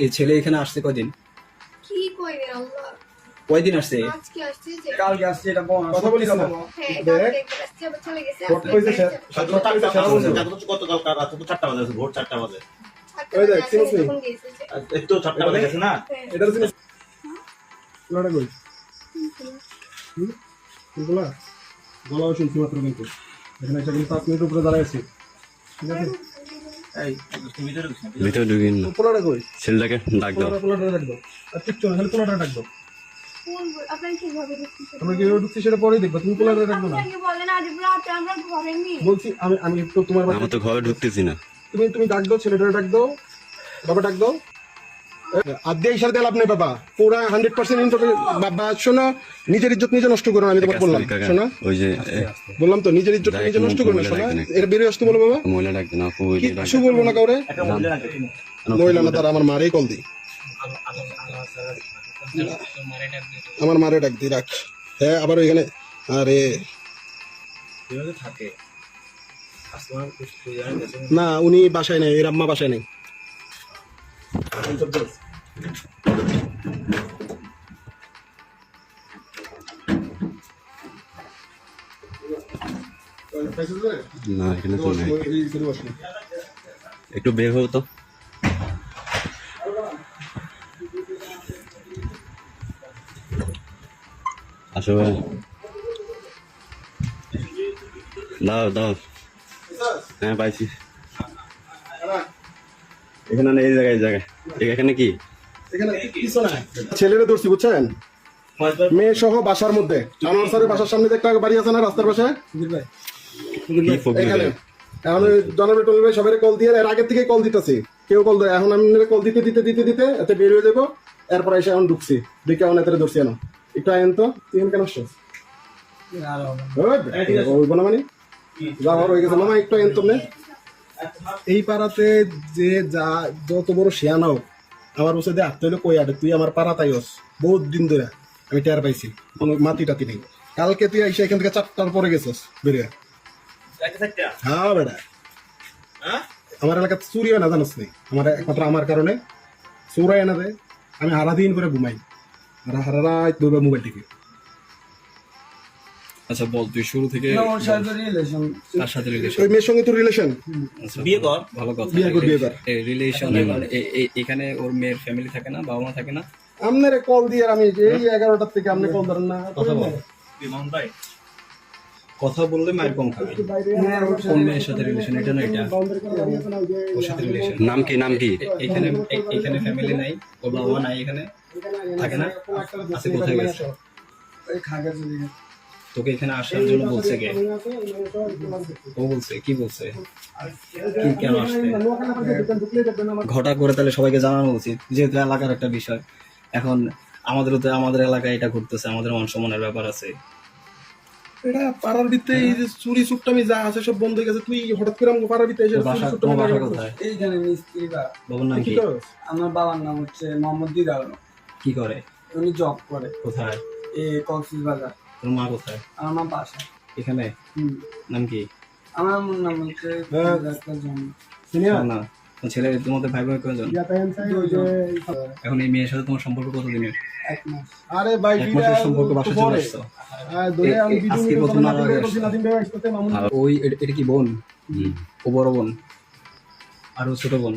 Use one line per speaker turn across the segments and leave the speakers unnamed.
এই ছেলে এখানে আসছে কয়দিন?
কি কইবে আল্লাহ,
কয়দিন আসছে?
আজকে আসছে যে
কালকে আসছে, এটা কথা বলিস না।
হ্যাঁ কালকে একবার আসছে আবার চলে গেছে।
কত কইছে স্যার?
গতকাল রাত তো 4টা বাজে, ভোর 4টা বাজে।
ওই দেখ, চিনিস নি?
তখন গিয়েছে যে।
একটু 4টা বাজে গেছে না?
হ্যাঁ।
এটা চিনিস? গলাটা কই? গলা? গলাও শুনছি মাত্র কিন্তু। এখানে একটা কিন্তু 5 মিনিট উপরে দাঁড়ায় আছে। ঠিক আছে?
এই তুমি ভিতরে ঢুকছ না?
ভিতরে ঢুকিন
পোলাটা কই?
ছেলেটাকে ডাক দাও।
পোলাটা ডাক দাও। আর কিচ্ছু না, খালি পোলাটা ডাক দাও।
কোন আপনারা কিভাবে দেখতেছেন?
আমরা কিভাবে ঢুকছি সেটা পরেই দেখবো, তুমি পোলাটা ডাকবো না।
আপনাকে বলেন আজ রাতে আমরা ঘরে নেই।
বলছি আমি একটু তোমার
আমরা তো ঘরে ঢুকতেছি না।
তুমি ডাক দাও, ছেলেটারে ডাক দাও, বাবা ডাক দাও। আদ্যা ইশারা দিলাম আপনি বাবা, পুরা 100% বাবা শোনো, নিজের ইজ্জত নিজে নষ্ট করো না, আমি তোমাকে বললাম শোনা,
ওই যে
বললাম তো নিজের ইজ্জত নিজে নষ্ট করো না শোনা। এর বেরিয়ে আসতে বলো বাবা,
মহিলা ডাকবে না, আপু
কিছু বলবো না কাউরে।
একটা মহিলা নাকি তুমি?
মহিলা না, তারা আমার মারেই কল দি, আমার মারে ডাক দি রাখ। হ্যাঁ আবার ওইখানে, আরে
কিভাবে থাকে? আসমান কিছু জানেন গেছে
না, উনি বাসায় নেই, এর আম্মা বাসায় নেই।
না, এখানে তো নাই। একটু বের হও তো। আসো ভাই, দাও দাও। হ্যাঁ পাইছি। এখানে না, এই জায়গায় এখানে কি?
ছেলেরা ধরছি বুঝছেন, মেয়ে সহ বাসার মধ্যে। জানোয়ার স্যারের বাসার সামনে যে একটা বাড়ি আছে না রাস্তার পাশে,
কি ফকির
এখানে।
ভাই?
এখন জনবে টনবে সবাই কল দিয়ে, এর আগের থেকে কল দিতেছি, কেউ কল দেয়। এখন আমি কল দিতে দিতে দিতে দিতে এতে বের হয়ে যাবো। এরপর এসে এখন ঢুকছি, দেখে এখন এতে ধরছি। এনো একটু আইন তো, তুই কেন আসছিস? বলবো না মানে যা হওয়ার হয়ে গেছে। মামা একটু আইন তো। এই পাড়াতে যে যা যত বড় শিয়ানা হোক, আমার বসে দিয়ে আটতে হইলে কই আটে, তুই আমার পাড়া তাই হস। বহুত দিন ধরে আমি টের পাইছি, কোনো মাটি টাতি নেই। কালকে তুই এসে এখান থেকে 4টার পরে গেছিস বেরিয়ে। হ্যাঁ বেটা, আমার এলাকাতে চুরি হয় না জানাস নেই, আমার একমাত্র আমার কারণে চোরাই এনে দেয়। আমি হারা দিন করে ঘুমাই, হারা রাত ধরবে মোবাইল টিপি।
আচ্ছা বল, তুই শুরু থেকে তার সাথে রিলেশন।
ওই মেয়ের সঙ্গে তোর রিলেশন?
বিয়ে কর।
ভালো কথা।
বিয়ে কর, বিয়ে কর।
রিলেশন এখানে ওর মেয়ের ফ্যামিলি থাকে না, বাবা মা থাকে না?
আপনারে কল দিয়ে আমি এই 11টার থেকে আপনি কল ধরেন না।
কথা বল।
বিমান ভাই
কথা বললে মায়ের কম খাবে। কোন মেয়ের সাথে রিলেশন? এটা না এটা, ওর সাথে রিলেশন।
নাম কি? নাম কি?
এখানে ফ্যামিলি নাই, ওর বাবা মা নাই, এখানে থাকে না? আছে, কোথায় গেছে? তোকে এখানে আসার জন্য বলছে কে? ও বলছে? কি বলছে? কি কেন আসতে? ঘটা করে তাহলে সবাইকে জানানো উচিত, যেহেতু এলাকার একটা বিষয়। এখন আমাদেরও তো আমাদের এলাকায় এটা ঘুরতেছে, আমাদের মান সম্মানের ব্যাপার আছে।
এটা পাড়ার ভিতরে এই যে চুরি চুপটামি যা আছে সব বন্ধ হয়ে গেছে। তুই হঠাৎ করে আমাকে পাড়ার ভিতরে এসে
তোর বাসা, তোমার বাসা কোথায়?
এইখানে মিস্ত্রি বা
বাবার নাম
কি
কি?
করস?
আমার বাবার নাম হচ্ছে মোহাম্মদ দিদার আলম।
কি করে?
উনি জব করে
কোথায়?
এই কক্সবাজার।
তোর মা কোথায়?
আমার মা বাসা।
এখানে। নাম কি?
আমার নাম হচ্ছে জন্ম।
সিনিয়র
না, তোর ছেলে, তোমাদের ভাই বোন কয়জন? এখন এই মেয়ের সাথে তোমার সম্পর্ক কতদিনের?
1 মাস।
আরে ভাই
1 মাসের সম্পর্ক, বাসা চলে আসছো। আজকে প্রথম না আগে আসছো? আর ওই এটা কি বোন? ও বড় বোন আর ও ছোট বোন,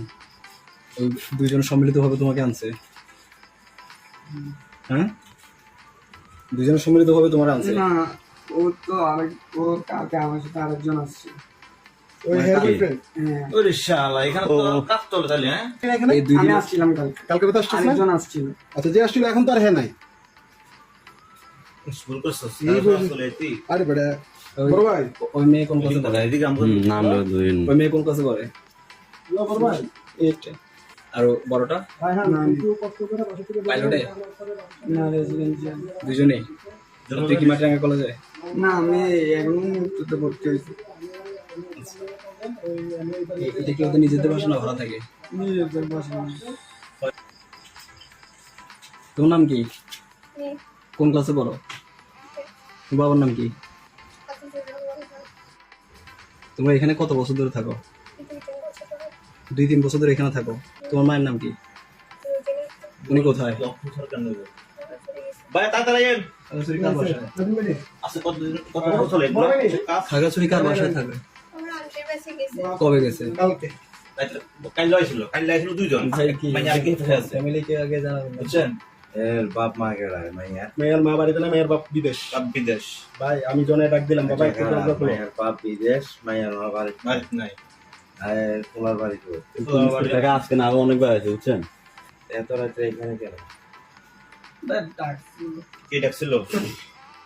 ওই দুইজন সম্মিলিত ভাবে তোমাকে আনছে? হ্যাঁ, দুইজন সম্মিলিত ভাবে তোমার আনছে?
না, ও তো আরেক, ও কালকে আমার সাথে আরেকজন আসছে।
ওই হেয়ার বয়ফ্রেন্ড
হ্যাঁ,
ওরে শালা, এখানে তো কাজ চলে তাহলে। হ্যাঁ
এই দুই
আমি
দিন
আসছিলাম কালকে,
কালকে কথা আসছিস না?
আরেকজন আসছিল।
আচ্ছা যে আসছিল এখন তো আর হ্যাঁ নাই।
স্কুল করছস
এই বলি।
আসলে তুই
আরে বেটা
ওই-
বড় ভাই,
ওই মেয়ে কোন ক্লাসে পড়ে?
এদিকে আমরা
নাম হলো দুই।
ওই মেয়ে কোন ক্লাসে পড়ে?
বড় ভাই
এইটা। আর ও বড়টা
ভাই হ্যাঁ
না,
একটু কষ্ট করে বাসা থেকে
পাইলটে?
না রেসিডেন্সিয়াল।
দুজনেই? তুই কি মাটিরাঙ্গা কলেজে?
না, আমি এখন তো ভর্তি হয়েছি।
এটা কি ওদের নিজেদের বাসা না ভাড়া থাকে?
নিজেদের বাসা।
তোর নাম কি?
নেই।
কোন ক্লাসে পড়ো? তোর বাবার নাম কি? তোমরা এখানে কত বছর ধরে থাকো? 2-3 বছর ধরে এখানে থাকো। তোমার মায়ের নাম কি? উনি কোথায়?
লক্ষ্য সরকার নেবে ভাই তাড়াতাড়ি আইন
খাগড়াছড়ি কার বাসায়?
আজকে কত বড় চলে কাজ
খাগড়াছড়ি কার বাসায় থাকে?
আমার আন্টির কাছে গেছে
কবে গেছে?
কালকে
কাল আইছিল দুইজন
ভাই কি
মানে আর কি আছে
ফ্যামিলিকে আগে জানাবেন না?
বুঝছেন
এর বাপ মা গেড়ায় মাইয়া
মেয়ের মা বাড়িতে না, মেয়ের বাপ বিদেশ।
সব বিদেশ
ভাই আমি জনে ডাক দিলাম, বাবা একটু দরজা খোলো।
মাইয়ার বাপ বিদেশ মাইয়ার মা বাড়ি
বাড়িতে নাই
আর পোলার বাড়ি তো
টাকা আজকে না আরো অনেকবার আছে বুঝছেন।
এত রাত্রে এখানে কেন
কে ডাকছিল